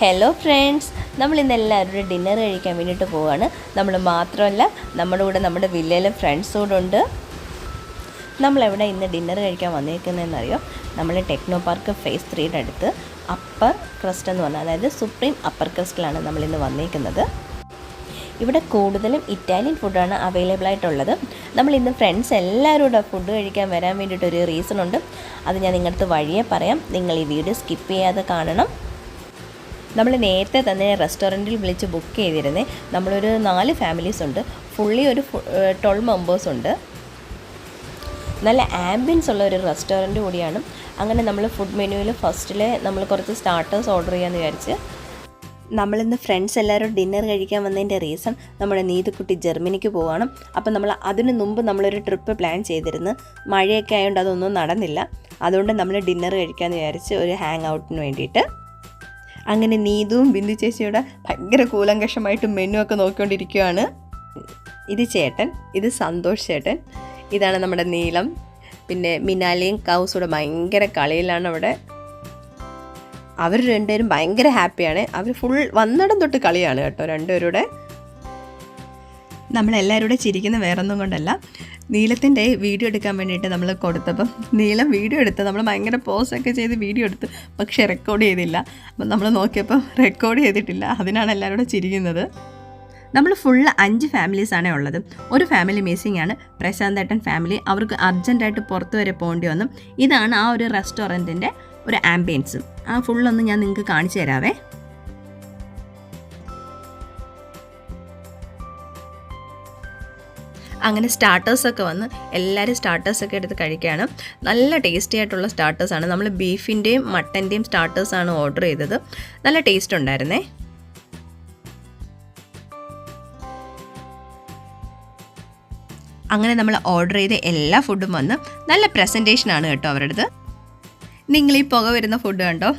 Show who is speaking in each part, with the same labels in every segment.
Speaker 1: Hello friends, നമ്മൾ ഇന്ന് എല്ലാവരും ഡിന്നർ കഴിക്കാൻ വേണ്ടിയിട്ട് പോവുകയാണ്. നമ്മൾ മാത്രമല്ല, നമ്മുടെ കൂടെ നമ്മുടെ വില്ലയിലെ ഫ്രണ്ട്സ് കൂടെ ഉണ്ട്. നമ്മളെവിടെ ഇന്ന് ഡിന്നർ കഴിക്കാൻ വന്നിരിക്കുന്നതെന്നറിയോ? നമ്മൾ ടെക്നോ പാർക്ക് ഫേസ് 3യുടെ അടുത്ത് അപ്പർ ക്രസ്റ്റ് എന്ന് പറഞ്ഞാൽ, അതായത് സുപ്രീം അപ്പർ ക്രസ്റ്റിലാണ് നമ്മളിന്ന് വന്നിരിക്കുന്നത്. ഇവിടെ കൂടുതലും ഇറ്റാലിയൻ ഫുഡാണ് അവൈലബിൾ ആയിട്ടുള്ളത്. നമ്മളിന്ന് ഫ്രണ്ട്സ് എല്ലാവരും കൂടെ ഫുഡ് കഴിക്കാൻ വരാൻ വേണ്ടിയിട്ടൊരു റീസൺ ഉണ്ട്. അത് ഞാൻ നിങ്ങളുടെ വഴിയെ പറയാം. നിങ്ങൾ ഈ വീഡിയോ സ്കിപ്പ് ചെയ്യാതെ കാണണം. നമ്മൾ നേരത്തെ തന്നെ റെസ്റ്റോറൻറ്റിൽ വിളിച്ച് ബുക്ക് ചെയ്തിരുന്നേ. നമ്മളൊരു 4 ഫാമിലീസ് ഉണ്ട്. ഫുള്ളി ഒരു 12 മെമ്പേഴ്സ് ഉണ്ട്. നല്ല ആംബിയൻസ് ഉള്ള ഒരു റെസ്റ്റോറൻറ്റ് കൂടിയാണ്. അങ്ങനെ നമ്മൾ ഫുഡ് മെനുവിൽ ഫസ്റ്റിൽ നമ്മൾ കുറച്ച് സ്റ്റാർട്ടേഴ്സ് ഓർഡർ ചെയ്യാമെന്ന് വിചാരിച്ച് നമ്മളിന്ന് ഫ്രണ്ട്സ് എല്ലാവരും ഡിന്നർ കഴിക്കാൻ വന്നതിൻ്റെ റീസൺ, നമ്മുടെ നീതുക്കുട്ടി ജർമ്മനിക്ക് പോവുകയാണ്. അപ്പം നമ്മൾ അതിന് മുമ്പ് നമ്മളൊരു ട്രിപ്പ് പ്ലാൻ ചെയ്തിരുന്നു. മഴയൊക്കെ ആയതുകൊണ്ട് അതൊന്നും നടന്നില്ല. അതുകൊണ്ട് നമ്മൾ ഡിന്നർ കഴിക്കാമെന്ന് വിചാരിച്ച് ഒരു ഹാങ് ഔട്ടിന് വേണ്ടിയിട്ട്. അങ്ങനെ നീതുവും ബിന്ദു ചേച്ചിയുടെ ഭയങ്കര കൂലങ്കഷമായിട്ട് മെനു ഒക്കെ നോക്കിക്കൊണ്ടിരിക്കുകയാണ്. ഇത് ചേട്ടൻ, ഇത് സന്തോഷ് ചേട്ടൻ, ഇതാണ് നമ്മുടെ നീലം. പിന്നെ മിനാലിയും കൗസൂടെ ഭയങ്കര കളിയിലാണ് അവിടെ. അവർ രണ്ടുപേരും ഭയങ്കര ഹാപ്പിയാണ്. അവർ ഫുൾ വന്നിടം തൊട്ട് കളിയാണ് കേട്ടോ രണ്ടുപേരുടെ. നമ്മളെല്ലാവരും കൂടെ ചിരിക്കുന്ന വേറൊന്നും കൊണ്ടല്ല, നീലത്തിൻ്റെ വീഡിയോ എടുക്കാൻ വേണ്ടിയിട്ട് നമ്മൾ കൊടുത്തപ്പം നീലം വീഡിയോ എടുത്ത് നമ്മൾ ഭയങ്കര പോസൊക്കെ ചെയ്ത് വീഡിയോ എടുത്ത്, പക്ഷേ റെക്കോർഡ് ചെയ്തില്ല. അപ്പം നമ്മൾ നോക്കിയപ്പോൾ റെക്കോർഡ് ചെയ്തിട്ടില്ല. അതിനാണ് എല്ലാവരും കൂടെ ചിരിക്കുന്നത്. നമ്മൾ ഫുള്ള് 5 ഫാമിലീസാണ് ഉള്ളത്. ഒരു ഫാമിലി മിസ്സിംഗ് ആണ്, പ്രശാന്തേട്ടൻ ഫാമിലി. അവർക്ക് അർജൻറ്റായിട്ട് പുറത്ത് വരെ പോകേണ്ടി വന്നു. ഇതാണ് ആ ഒരു റെസ്റ്റോറൻറ്റിൻ്റെ ഒരു ആംബിയൻസ്. ആ ഫുള്ളൊന്ന് ഞാൻ നിങ്ങൾക്ക് കാണിച്ചു തരാവേ. അങ്ങനെ സ്റ്റാർട്ടേഴ്സൊക്കെ വന്ന് എല്ലാവരും സ്റ്റാർട്ടേഴ്സൊക്കെ എടുത്ത് കഴിക്കുകയാണ്. നല്ല ടേസ്റ്റി ആയിട്ടുള്ള സ്റ്റാർട്ടേഴ്സാണ്. നമ്മൾ ബീഫിൻ്റെയും മട്ടൻ്റെയും സ്റ്റാർട്ടേഴ്സാണ് ഓർഡർ ചെയ്തത്. നല്ല ടേസ്റ്റ് ഉണ്ടായിരുന്നേ. അങ്ങനെ നമ്മൾ ഓർഡർ ചെയ്ത എല്ലാ ഫുഡും വന്ന് നല്ല പ്രസൻറ്റേഷനാണ് കേട്ടോ അവരുടെ. നിങ്ങൾ ഈ പുക വരുന്ന ഫുഡ് കണ്ടോ?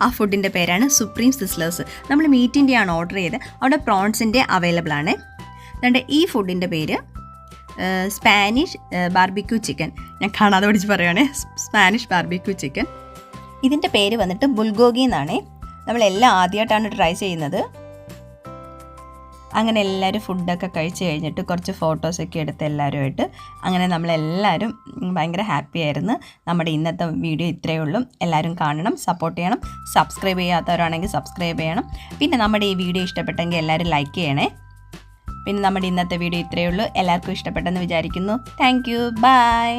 Speaker 1: ആ ഫുഡിൻ്റെ പേരാണ് സുപ്രീം സിസ്ലേഴ്സ്. നമ്മൾ മീറ്റിൻ്റെയാണ് ഓർഡർ ചെയ്തത്. അവിടെ പ്രോൺസിൻ്റെ അവൈലബിൾ ആണ്. അതുകൊണ്ട് ഈ ഫുഡിൻ്റെ പേര് സ്പാനിഷ് ബാർബിക്യൂ ചിക്കൻ. ഞാൻ കാണാതെ പഠിച്ച് പറയുകയാണേ, സ്പാനിഷ് ബാർബിക്യൂ ചിക്കൻ. ഇതിൻ്റെ പേര് വന്നിട്ട് ബുൾഗോഗി എന്നാണേ. നമ്മളെല്ലാം ആദ്യമായിട്ടാണ് ട്രൈ ചെയ്യുന്നത്. അങ്ങനെ എല്ലാവരും ഫുഡൊക്കെ കഴിച്ച് കഴിഞ്ഞിട്ട് കുറച്ച് ഫോട്ടോസൊക്കെ എടുത്ത് എല്ലാവരുമായിട്ട് അങ്ങനെ നമ്മളെല്ലാവരും ഭയങ്കര ഹാപ്പി ആയിരുന്നു. നമ്മുടെ ഇന്നത്തെ വീഡിയോ ഇത്രയേ ഉള്ളൂ. എല്ലാവരും കാണണം, സപ്പോർട്ട് ചെയ്യണം. സബ്സ്ക്രൈബ് ചെയ്യാത്തവരാണെങ്കിൽ സബ്സ്ക്രൈബ് ചെയ്യണം. പിന്നെ നമ്മുടെ ഈ വീഡിയോ ഇഷ്ടപ്പെട്ടെങ്കിൽ എല്ലാവരും ലൈക്ക് ചെയ്യണേ. പിന്നെ നമ്മുടെ ഇന്നത്തെ വീഡിയോ ഇത്രയേ ഉള്ളൂ. എല്ലാവർക്കും ഇഷ്ടപ്പെട്ടെന്ന് വിചാരിക്കുന്നു. Thank you, by.